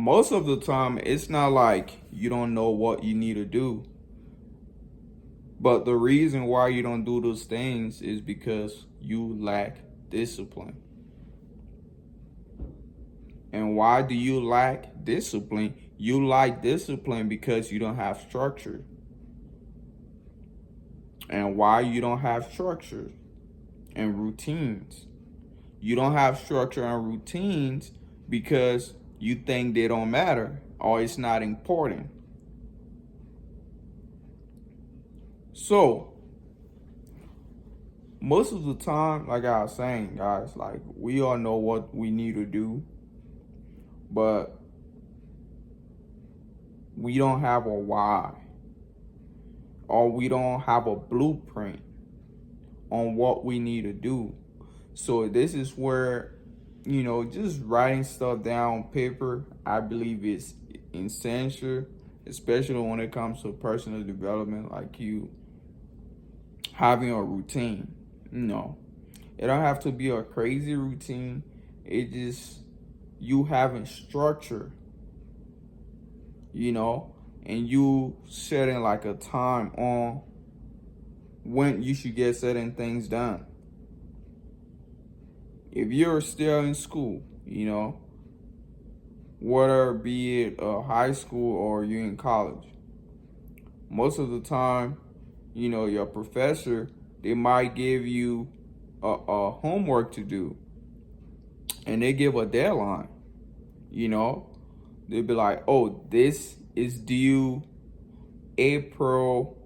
most of the time, it's not like you don't know what you need to do. But the reason why you don't do those things is because you lack discipline. And why do you lack discipline? You lack discipline because you don't have structure. And why you don't have structure and routines? You don't have structure and routines because you think they don't matter or it's not important. So, most of the time, like I was saying, guys, like we all know what we need to do, but we don't have a why, or we don't have a blueprint on what we need to do. So this is where, just writing stuff down on paper, I believe is essential, especially when it comes to personal development, like you having a routine. It don't have to be a crazy routine. It just you having structure, and you setting like a time on when you should get certain things done. If you're still in school, whether be it high school or you're in college, most of the time, your professor, they might give you a homework to do, and they give a deadline. They'll be like, oh, this is due April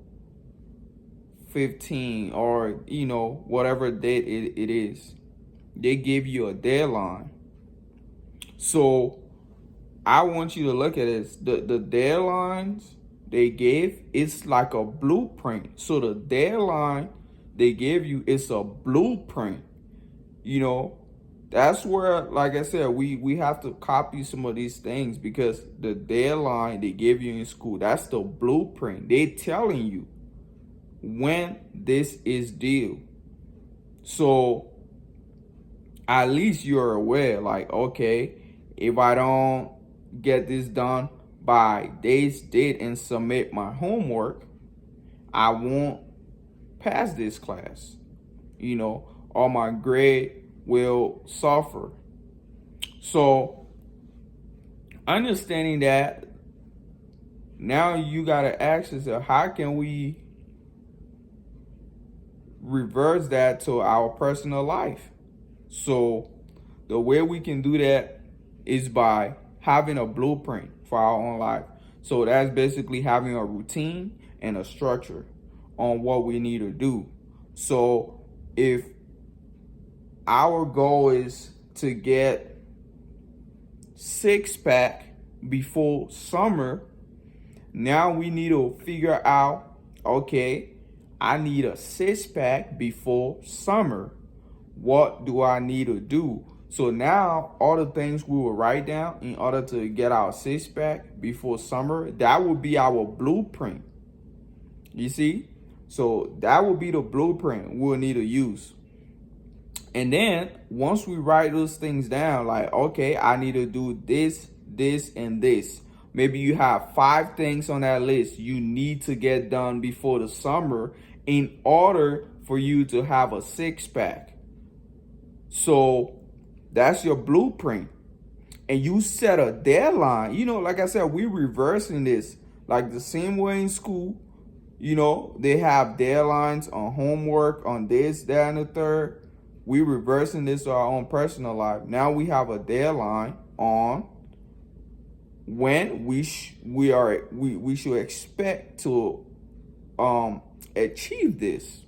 15, or whatever date it is. They give you a deadline. So I want you to look at this. The deadlines they gave, it's like a blueprint. So the deadline they gave you is a blueprint. That's where, like I said, we have to copy some of these things, because the deadline they give you in school, that's the blueprint. They telling you when this is due. So at least you're aware, like, okay, if I don't get this done by this date and submit my homework, I won't pass this class, or my grade will suffer. So understanding that, now you got to ask yourself, how can we reverse that to our personal life? So the way we can do that is by having a blueprint for our own life. So that's basically having a routine and a structure on what we need to do. So if our goal is to get 6-pack before summer, now we need to figure out, okay, I need a 6-pack before summer. What do I need to do? So now all the things we will write down in order to get our 6-pack before summer, that will be our blueprint. You see? So that will be the blueprint we'll need to use. And then once we write those things down, like, okay, I need to do this, this, and this. Maybe you have 5 things on that list you need to get done before the summer in order for you to have a 6-pack. So that's your blueprint. And you set a deadline. Like I said, we're reversing this. Like the same way in school, they have deadlines on homework, on this, that, and the third. We're reversing this to our own personal life. Now we have a deadline on when we should expect to achieve this.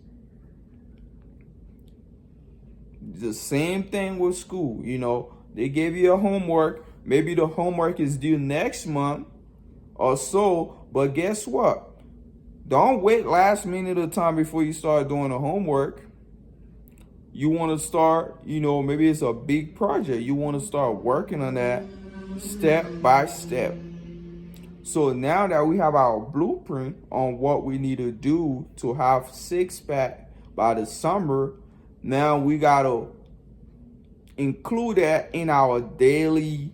The same thing with school. They gave you a homework. Maybe the homework is due next month or so, but guess what? Don't wait last minute of time before you start doing the homework. You want to start, maybe it's a big project. You want to start working on that step by step. So now that we have our blueprint on what we need to do to have 6-pack by the summer, now we got to include that in our daily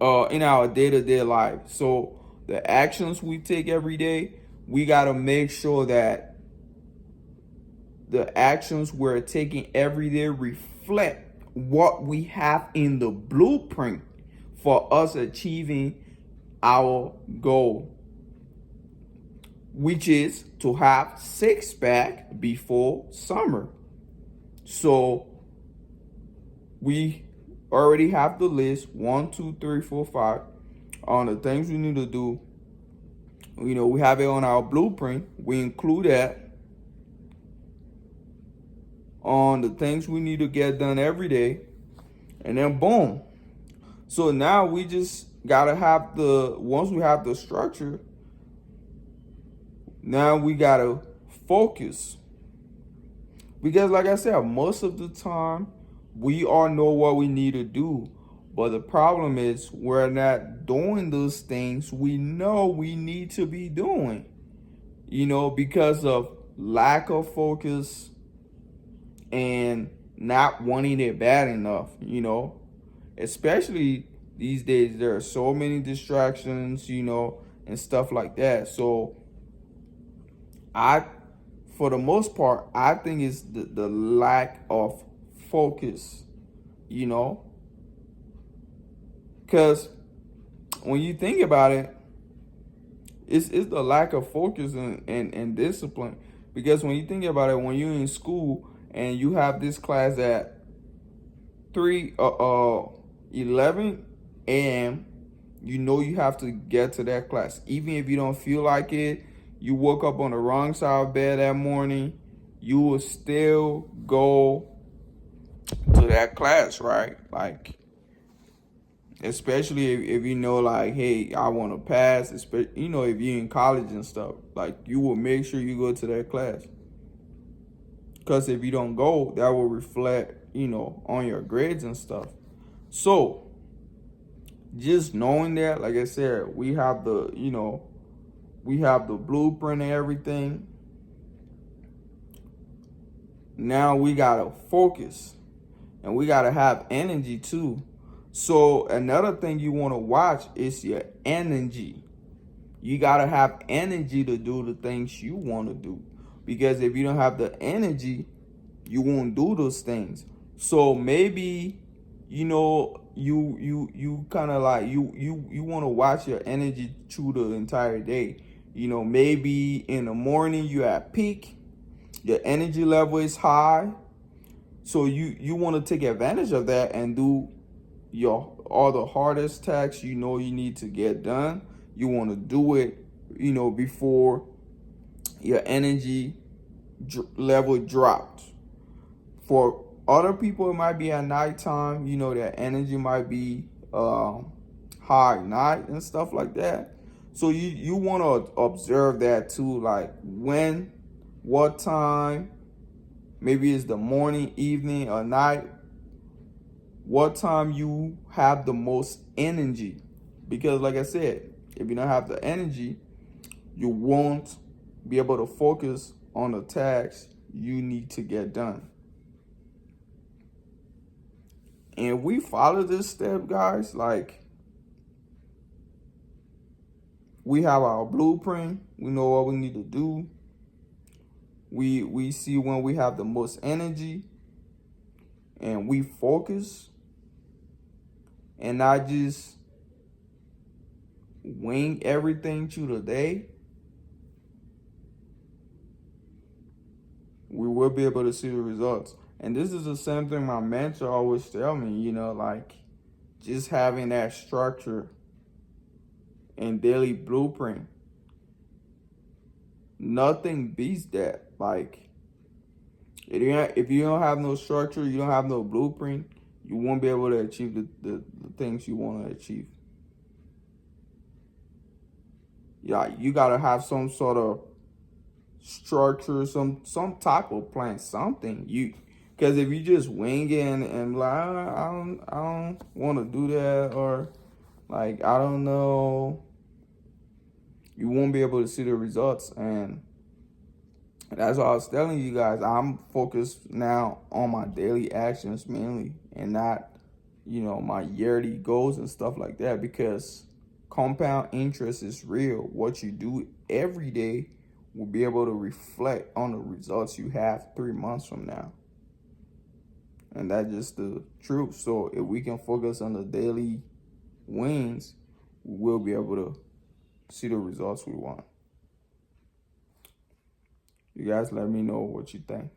in our day-to-day life. So the actions we take every day, we got to make sure that the actions we're taking every day reflect what we have in the blueprint for us achieving our goal, which is to have six pack before summer. So we already have the list 1, 2, 3, 4, 5 on the things we need to do. You know, we have it on our blueprint. We include that on the things we need to get done every day, and then boom. So now we just gotta have once we have the structure, now we gotta focus. Because like I said, most of the time we all know what we need to do. But the problem is we're not doing those things we know we need to be doing. You know, because of lack of focus and not wanting it bad enough, you know. Especially these days, there are so many distractions, you know, and stuff like that. So for the most part, I think it's the lack of focus, you know, because when you think about it, it's the lack of focus and discipline. Because when you think about it, when you're in school and you have this class at 11 a.m., you know you have to get to that class. Even if you don't feel like it, you woke up on the wrong side of bed that morning, you will still go to that class, right? Like, especially if you know, like, hey, I want to pass, you know, if you're in college and stuff, like, you will make sure you go to that class. Because if you don't go, that will reflect, you know, on your grades and stuff. So, just knowing that, like I said, we have the blueprint and everything. Now we gotta focus, and we gotta have energy too. So another thing you want to watch is your energy. You gotta have energy to do the things you want to do, because if you don't have the energy, you won't do those things. So maybe, you know, you kind of like you want to watch your energy through the entire day. You know, maybe in the morning you at peak, your energy level is high, so you want to take advantage of that and do all the hardest tasks you know you need to get done. You want to do it, you know, before your energy level dropped. For other people, it might be at nighttime. You know, their energy might be high at night and stuff like that. So you want to observe that too, like when, what time, maybe it's the morning, evening, or night, what time you have the most energy. Because like I said, if you don't have the energy, you won't be able to focus on the tasks you need to get done. And we follow this step, guys. Like, we have our blueprint. We know what we need to do. We see when we have the most energy, and we focus and not just wing everything through the day. We will be able to see the results. And this is the same thing my mentor always tell me, you know, like, just having that structure and daily blueprint. Nothing beats that. Like, if you don't have no structure, you don't have no blueprint, you won't be able to achieve the things you want to achieve. Yeah, you gotta have some sort of structure, some type of plan, something. Because if you just wing it and like, I don't want to do that, or like, I don't know, you won't be able to see the results. And that's what I was telling you guys. I'm focused now on my daily actions mainly, and not my yearly goals and stuff like that, because compound interest is real. What you do every day will be able to reflect on the results you have 3 months from now. And that's just the truth. So if we can focus on the daily wins, we will be able to see the results we want. You guys let me know what you think.